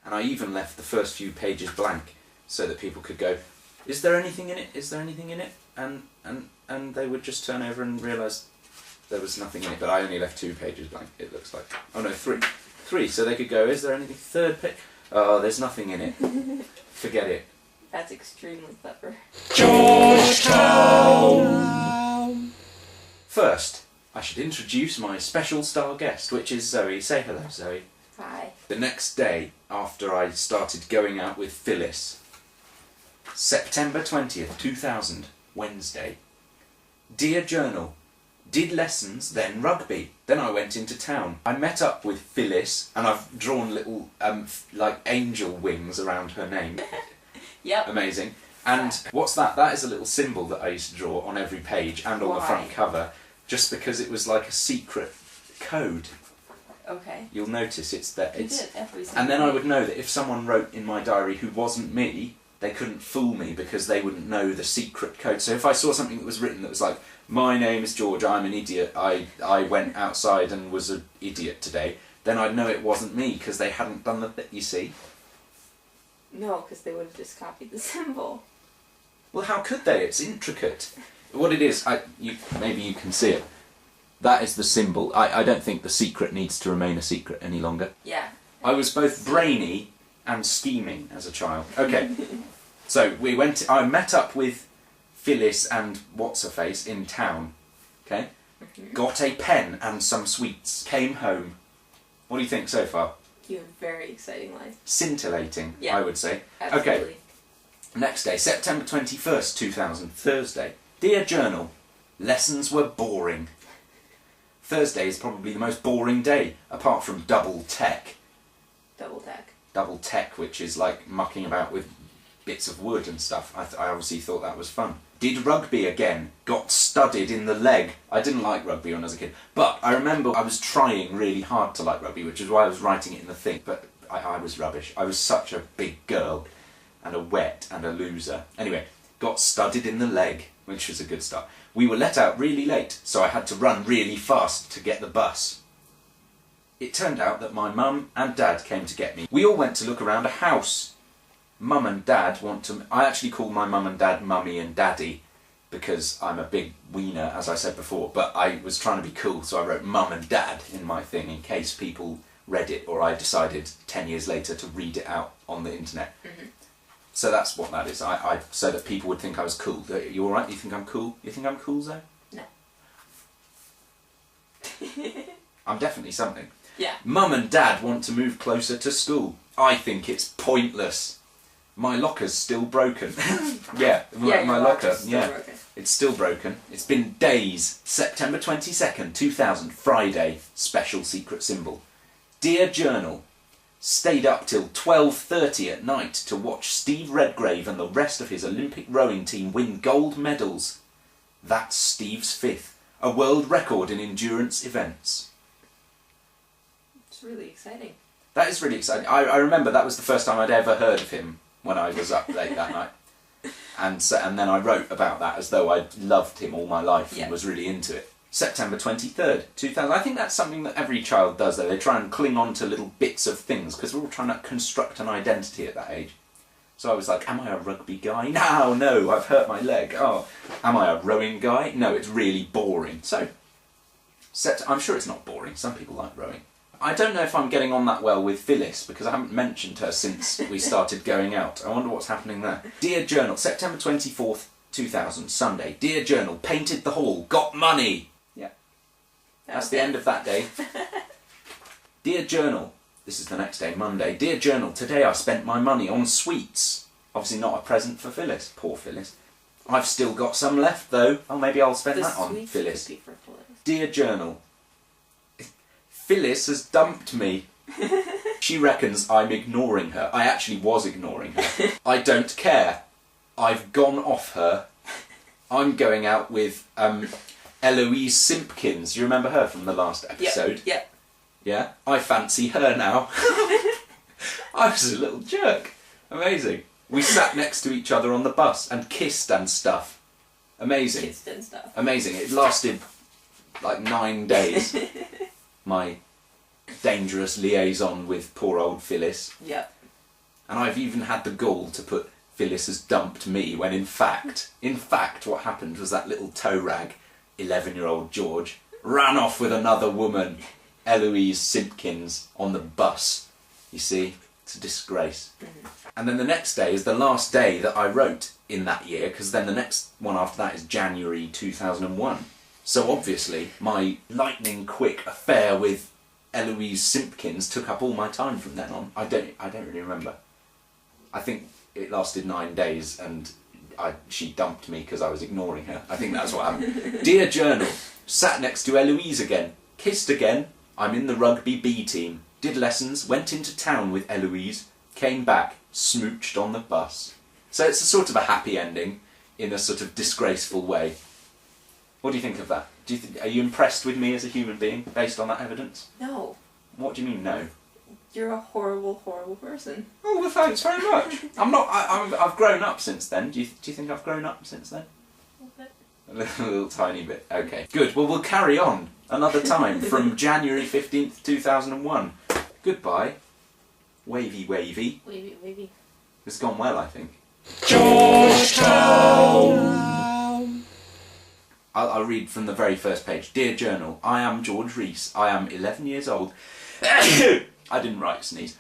And I even left the first few pages blank so that people could go, is there anything in it? Is there anything in it? And they would just turn over and realise there was nothing in it. But I only left 2 pages blank, it looks like. Oh no, 3. 3, so they could go, is there anything? 3rd page? Oh, there's nothing in it. Forget it. That's extremely clever. Georgetown! First, I should introduce my special star guest, which is Zoe. Say hello, Zoe. Hi. The next day, after I started going out with Phyllis, September 20th, 2000, Wednesday. Dear Journal, did lessons, then rugby. Then I went into town. I met up with Phyllis, and I've drawn little, like, angel wings around her name. Yep. Amazing. And what's that? That is a little symbol that I used to draw on every page and on the front cover, just because it was like a secret code. Okay. You'll notice it's there. You did every single and then I would know that if someone wrote in my diary who wasn't me, they couldn't fool me because they wouldn't know the secret code. So if I saw something that was written that was like, my name is George, I'm an idiot, I went outside and was an idiot today, then I'd know it wasn't me because they hadn't done the bit, you see. No, because they would have just copied the symbol. Well, how could they? It's intricate. What it is, maybe you can see it. That is the symbol. I don't think the secret needs to remain a secret any longer. Yeah. I was both brainy and scheming as a child. Okay, so I met up with Phyllis and what's-her-face in town, okay? Got a pen and some sweets, came home. What do you think so far? You have a very exciting life. Scintillating, yeah, I would say. Absolutely. Okay, next day, September 21st, 2000, Thursday. Dear Journal, lessons were boring. Thursday is probably the most boring day, apart from double tech. Double tech. Double tech, which is like mucking about with bits of wood and stuff. I obviously thought that was fun. Did rugby again. Got studded in the leg. I didn't like rugby when I was a kid, but I remember I was trying really hard to like rugby, which is why I was writing it in the thing, but I was rubbish. I was such a big girl, and a wet, and a loser. Anyway, got studded in the leg, which was a good start. We were let out really late, so I had to run really fast to get the bus. It turned out that my mum and dad came to get me. We all went to look around a house. Mum and dad I actually call my mum and dad mummy and daddy because I'm a big wiener, as I said before, but I was trying to be cool, so I wrote mum and dad in my thing in case people read it, or I decided 10 years later to read it out on the internet. So that's what that is, so that people would think I was cool. You alright? You think I'm cool? You think I'm cool, Zoe? No. I'm definitely something. Yeah. Mum and Dad want to move closer to school. I think it's pointless. My locker's still broken. Yeah, my locker. Broken. It's still broken. It's been days. September 22nd, 2000, Friday. Special secret symbol. Dear Journal, stayed up till 12:30 at night to watch Steve Redgrave and the rest of his Olympic rowing team win gold medals. That's Steve's 5th. A world record in endurance events. It's really exciting. That is really exciting. I remember that was the first time I'd ever heard of him when I was up late that night. And then I wrote about that as though I'd loved him all my life and was really into it. September 23rd, 2000. I think that's something that every child does, though. They try and cling on to little bits of things, because we're all trying to construct an identity at that age. So I was like, am I a rugby guy? No, I've hurt my leg. Oh, am I a rowing guy? No, it's really boring. So, I'm sure it's not boring. Some people like rowing. I don't know if I'm getting on that well with Phyllis, because I haven't mentioned her since we started going out. I wonder what's happening there. Dear Journal, September 24th, 2000, Sunday. Dear Journal, painted the hall, got money! Yeah. That's the end of that day. Dear Journal, this is the next day, Monday. Dear Journal, today I spent my money on sweets. Obviously not a present for Phyllis. Poor Phyllis. I've still got some left, though. Oh, maybe I'll spend that on Phyllis. For Phyllis. Dear Journal, Phyllis has dumped me. She reckons I'm ignoring her. I actually was ignoring her. I don't care. I've gone off her. I'm going out with Eloise Simpkins. You remember her from the last episode? Yep. Yeah? I fancy her now. I was a little jerk. Amazing. We sat next to each other on the bus and kissed and stuff. Amazing. Kissed and stuff. Amazing. It lasted like 9 days. My dangerous liaison with poor old Phyllis. Yep. And I've even had the gall to put Phyllis has dumped me, when in fact what happened was that little toe rag, 11-year-old George, ran off with another woman, Eloise Simpkins, on the bus. You see, it's a disgrace. And then the next day is the last day that I wrote in that year, because then the next one after that is January 2001. So obviously my lightning quick affair with Eloise Simpkins took up all my time from then on. I don't really remember. I think it lasted 9 days and she dumped me because I was ignoring her. I think that's what happened. Dear Journal, sat next to Eloise again, kissed again, I'm in the rugby B team, did lessons, went into town with Eloise, came back, smooched on the bus. So it's a sort of a happy ending in a sort of disgraceful way. What do you think of that? Are you impressed with me as a human being based on that evidence? No. What do you mean no? You're a horrible, horrible person. Oh, well, thanks very much. I'm not. I've grown up since then. Do you think I've grown up since then? A little tiny bit. Okay. Good. Well, we'll carry on another time from January 15th, 2001. Goodbye. Wavy, wavy. Wavy, wavy. It's gone well, I think. Georgetown! I'll read from the very first page. Dear Journal, I am George Rees. I am 11 years old. I didn't write sneeze.